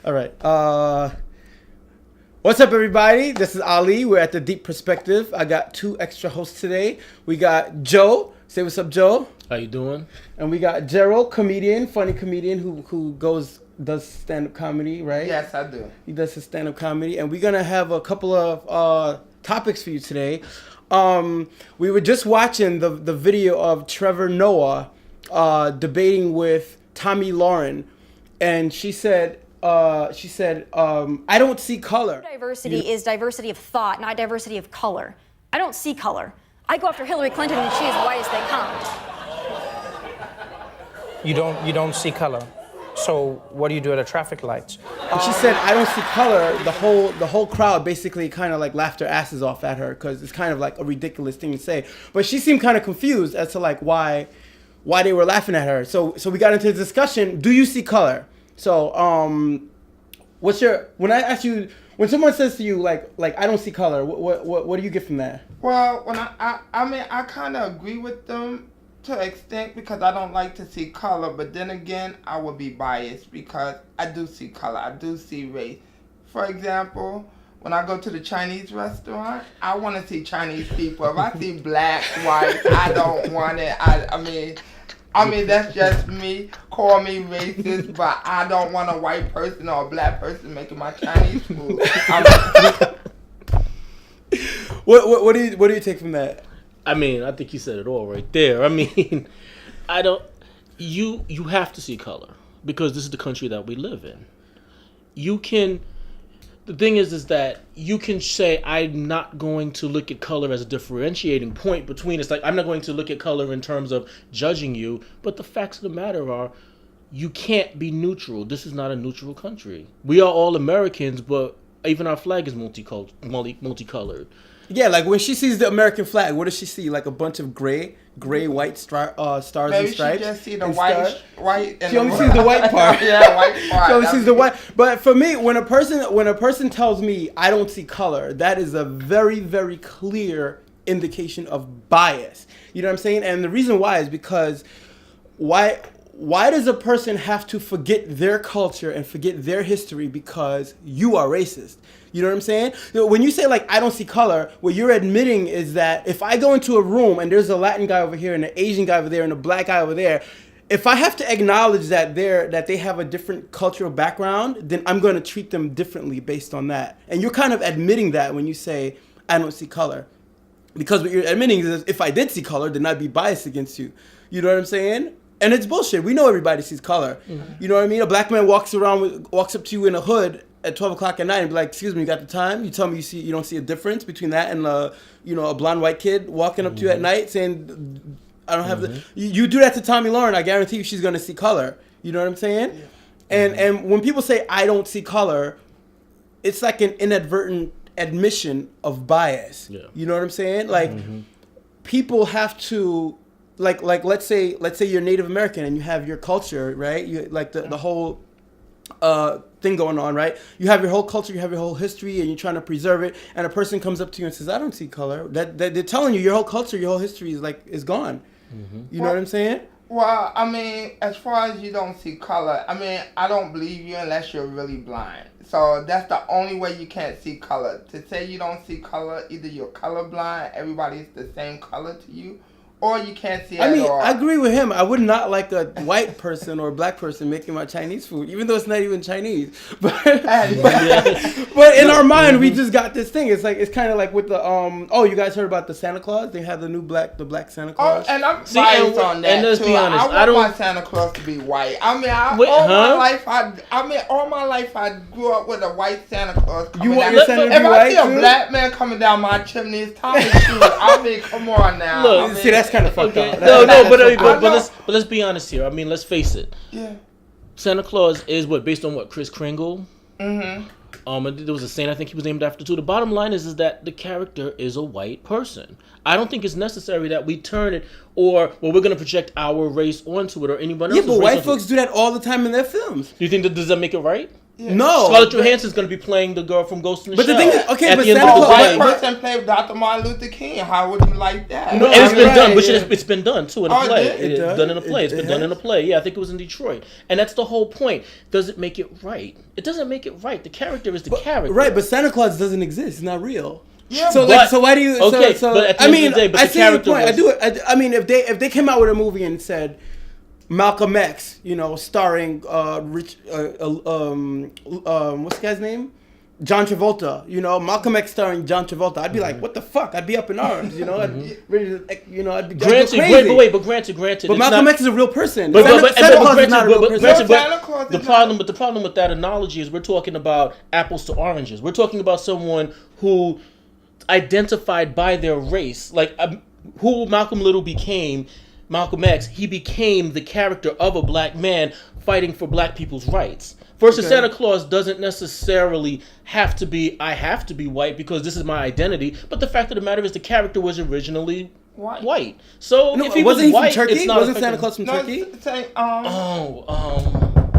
All right. What's up, everybody? This is Ali. We're at the Deep Perspective. I got two extra hosts today. We got Joe. Say what's up, Joe. How you doing? And we got Gerald, comedian, funny comedian who does stand-up comedy, right? Yes, I do. He does his stand-up comedy, and we're gonna have a couple of topics for you today. We were just watching the video of Trevor Noah debating with Tommy Lauren, and she said, I don't see color. Diversity is diversity of thought, not diversity of color. I don't see color. I go after Hillary Clinton and she is white as they come. You don't see color. So what do you do at a traffic lights? And she said, I don't see color. The whole crowd basically kind of like laughed their asses off at her because it's kind of like a ridiculous thing to say. But she seemed kind of confused as to like why they were laughing at her. So we got into the discussion. Do you see color? So when I ask you, when someone says to you like I don't see color, what do you get from that? Well, when I kind of agree with them to an extent because I don't like to see color, but then again, I would be biased because I do see color. I do see race. For example, when I go to the Chinese restaurant, I want to see Chinese people. If I see black, white, I don't want it. I mean, that's just me. Call me racist, but I don't want a white person or a black person making my Chinese food. What do you take from that? I mean, I think you said it all right there. I mean, you have to see color because this is the country that we live in. The thing is that you can say, I'm not going to look at color as a differentiating point between us. Like, I'm not going to look at color in terms of judging you, but the facts of the matter are, you can't be neutral. This is not a neutral country. We are all Americans, but even our flag is multicolored. Yeah, like when she sees the American flag, what does she see? Like a bunch of gray, white stars and stripes? Maybe she just see the white. She only sees the white part. Yeah, white part. She only sees the white. But for me, when a person tells me I don't see color, that is a very, very clear indication of bias. You know what I'm saying? And the reason why is because why does a person have to forget their culture and forget their history because you are racist? You know what I'm saying? When you say like, I don't see color, what you're admitting is that if I go into a room and there's a Latin guy over here and an Asian guy over there and a black guy over there, if I have to acknowledge that they have a different cultural background, then I'm going to treat them differently based on that. And you're kind of admitting that when you say, I don't see color. Because what you're admitting is if I did see color, then I'd be biased against you. You know what I'm saying? And it's bullshit. We know everybody sees color. Mm-hmm. You know what I mean? A black man walks up to you in a hood at 12 o'clock at night and be like, excuse me, you got the time? You tell me you don't see a difference between that and a blonde white kid walking up to you at night saying, I don't have the... You do that to Tommy Lauren, I guarantee you she's going to see color. You know what I'm saying? Yeah. And when people say, I don't see color, it's like an inadvertent admission of bias. Yeah. You know what I'm saying? Like, people have to... Like let's say you're Native American and you have your culture, right? You like the whole thing going on, right? You have your whole culture, you have your whole history, and you're trying to preserve it. And a person comes up to you and says, "I don't see color." That they're telling you your whole culture, your whole history is gone. Mm-hmm. You know what I'm saying? Well, I mean, as far as you don't see color, I mean, I don't believe you unless you're really blind. So that's the only way you can't see color. To say you don't see color, either you're colorblind, everybody's the same color to you, or you can't see it at all. I agree with him. I would not like a white person or a black person making my Chinese food, even though it's not even Chinese. But in our mind, we just got this thing. It's kind of like with the you guys heard about the Santa Claus? They have the new black Santa Claus. Oh, and I'm biased on that and let's too. be honest, I want my Santa Claus to be white. I mean, all my life I grew up with a white Santa Claus. You want your Santa to be white? If I see a black man coming down my chimney, it's Tommy shoes. I mean, come on now. Look, see, that's kind of fucked up. But let's be honest here. I mean, let's face it. Yeah. Santa Claus is based on what? Kris Kringle? Mm-hmm. There was a saint I think he was named after too. The bottom line is that the character is a white person. I don't think it's necessary that we turn it we're going to project our race onto it or anyone else's race. Yeah, but white folks do that all the time in their films. Do you think does that make it right? No. Scarlett but- Johansson's going to be playing the girl from Ghost in the But the Shell. thing is- okay, at but the end Santa of the A Claus- day. white person played Dr. Martin Luther King. How would you like that? No, And it's been Right, done, but yeah. it's been done too in a Oh, it play. did? It It's does? done in a play. It's It been done in a has? play. Yeah, I think it was in Detroit. And that's the whole point. Does it make it right? It doesn't make it right. The character is the character. Right, but Santa Claus doesn't exist. It's not real. Yeah, So but- so why do you? okay, so, but at the I end of mean, the day, but I the see your character point. was- I mean, if they came out with a movie and said Malcolm X, starring what's the guy's name? John Travolta, Malcolm X starring John Travolta, I'd be like, what the fuck? I'd be up in arms, I'd be ready to, I'd be Granted, crazy. but granted, But it's Malcolm not- X is a real person. But Santa Claus is not a real person. granted, Santa Claus is not- the problem with that analogy is we're talking about apples to oranges. We're talking about someone who identified by their race, like who Malcolm Little became. Malcolm X, he became the character of a black man fighting for black people's rights. Versus Okay. Santa Claus doesn't necessarily have to be, I have to be white because this is my identity. But the fact of the matter is the character was originally white. So No, if he wasn't was he white, from Turkey? it's not Wasn't Santa affecting- Claus from No, Turkey? say,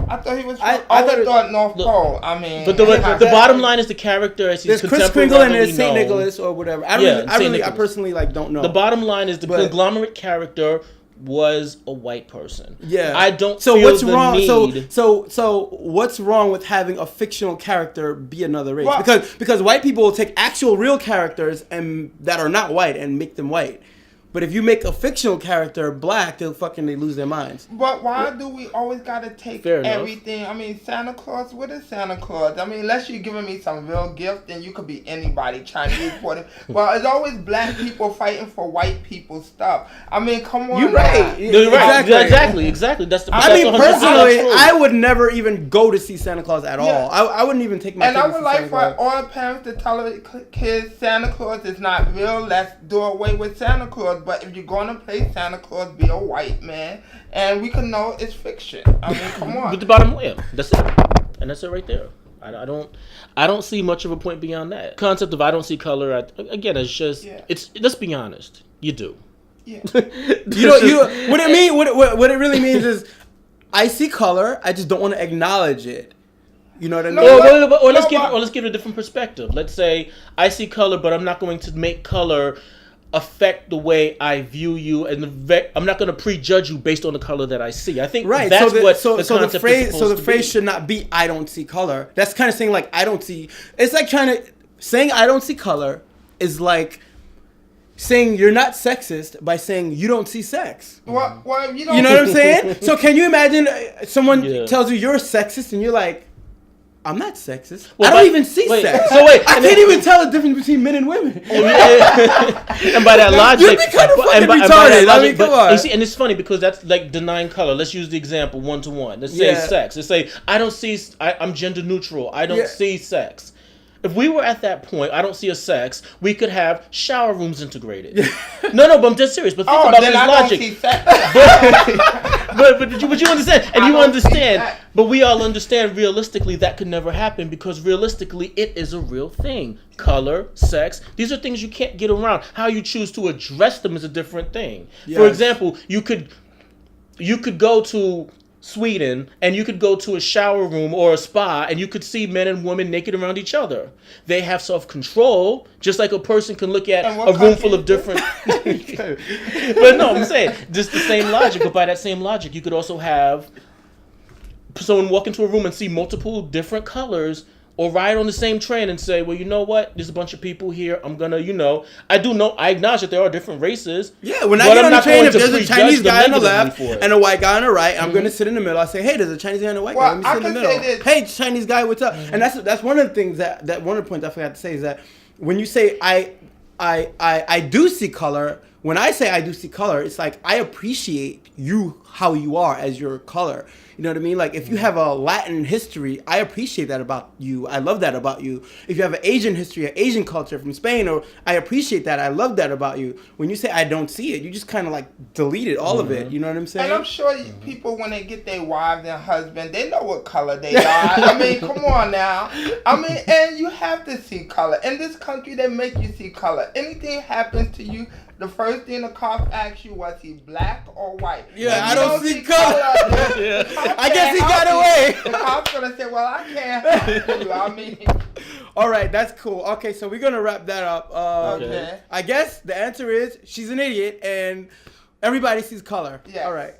I thought he was. I From, I thought it- thought North Pole. I mean, But the bottom line is the character as he's There's Kris Kringle and there's Saint contemporarily known. Nicholas or whatever. I Yeah, Saint I Nicholas. personally don't know. The bottom line is the But- conglomerate character was a white person. Yeah. I don't So feel what's the wrong? need. So what's wrong with having a fictional character be another race? Well- Because white people will take actual real characters and that are not white and make them white. But if you make a fictional character black, they lose their minds. But why do we always gotta take Fair enough. everything? I mean, Santa Claus. What is Santa Claus? I mean, unless you're giving me some real gift, then you could be anybody, Chinese, whatever. Well, it's always black people fighting for white people's stuff. I mean, come on. You're now. right. You're right. Exactly. Exactly. That's the. I that's mean, 100% personally, true. I would never even go to see Santa Claus at all. Yeah. I wouldn't even take my And I kids would to like Santa for Claus. all the parents to tell their kids Santa Claus is not real. Let's do away with Santa Claus. But if you're going to play Santa Claus, be a white man, and we can know it's fiction. I mean, come on. But the bottom line, that's it, and that's it right there. I don't see much of a point beyond that. Concept of I don't see color. Again, it's just it's. Let's be honest. You do. Yeah. What it mean? What it really means is, I see color. I just don't want to acknowledge it. You know what I mean? No, Or let's give it a different perspective. Let's say I see color, but I'm not going to make color affect the way I view you, and I'm not going to prejudge you based on the color that I see. I think Right. that's what so the the concept phrase is supposed the to phrase be. should not be I don't see color. That's kind of saying like I don't see. It's like saying I don't see color is like saying you're not sexist by saying you don't see sex. Well, if you don't. You know what I'm saying? So can you imagine someone Yeah. tells you you're a sexist and you're like, I'm not sexist. Well, I don't but- even see wait, sex. so wait, I and can't then- even tell the difference between men and women. And by that logic, You'd be kinda fucking and by that retarded. I but- mean, come on. And, see, and it's funny because that's like denying color. Let's use the example 1-to-1. Let's say Yeah. sex. Let's say I'm gender neutral. I don't Yeah. see sex. If we were at that point, I don't see a sex. We could have shower rooms integrated. No, but I'm just serious. But think Oh, about then this I logic. don't see sex. But you understand, and I you don't see understand. that. But we all understand realistically that could never happen because realistically it is a real thing. Color, sex, these are things you can't get around. How you choose to address them is a different thing. For Yes. example, you could go to Sweden and you could go to a shower room or a spa and you could see men and women naked around each other. They have self-control, just like a person can look at And what a room country full of is this? different. But no, I'm saying just the same logic. But by that same logic, you could also have someone walk into a room and see multiple different colors, or ride on the same train and say, well, you know what? There's a bunch of people here. I'm gonna, I acknowledge that there are different races. Yeah, when I but get I'm on the not train, going if to there's a prejudge Chinese them guy on the negatively left for it. and a white guy on the right, I'm gonna sit in the middle. I say, hey, there's a Chinese guy and a white guy. Well, Let me sit in the I middle. can say this. Hey, Chinese guy, what's up? And that's one of the things that one of the points I forgot to say is that when you say I do see color, when I say I do see color, it's like I appreciate you how you are as your color. You know what I mean? Like if you have a Latin history, I appreciate that about you. I love that about you. If you have an Asian history, an Asian culture from Spain, or I appreciate that. I love that about you. When you say I don't see it, you just kind of like deleted all of it. You know what I'm saying? And I'm sure people, when they get their wives and husbands, they know what color they are. I mean, come on now. I mean, and you have to see color. In this country, they make you see color. Anything happens to you, the first thing the cop asked you was he black or white. Yeah, If I you don't see color. the cop I guess he can't got help away. you. The cop's gonna say, "Well, I can't help you." I mean, All right, that's cool. Okay, so we're gonna wrap that up. okay. I guess the answer is she's an idiot, and everybody sees color. Yes. All right.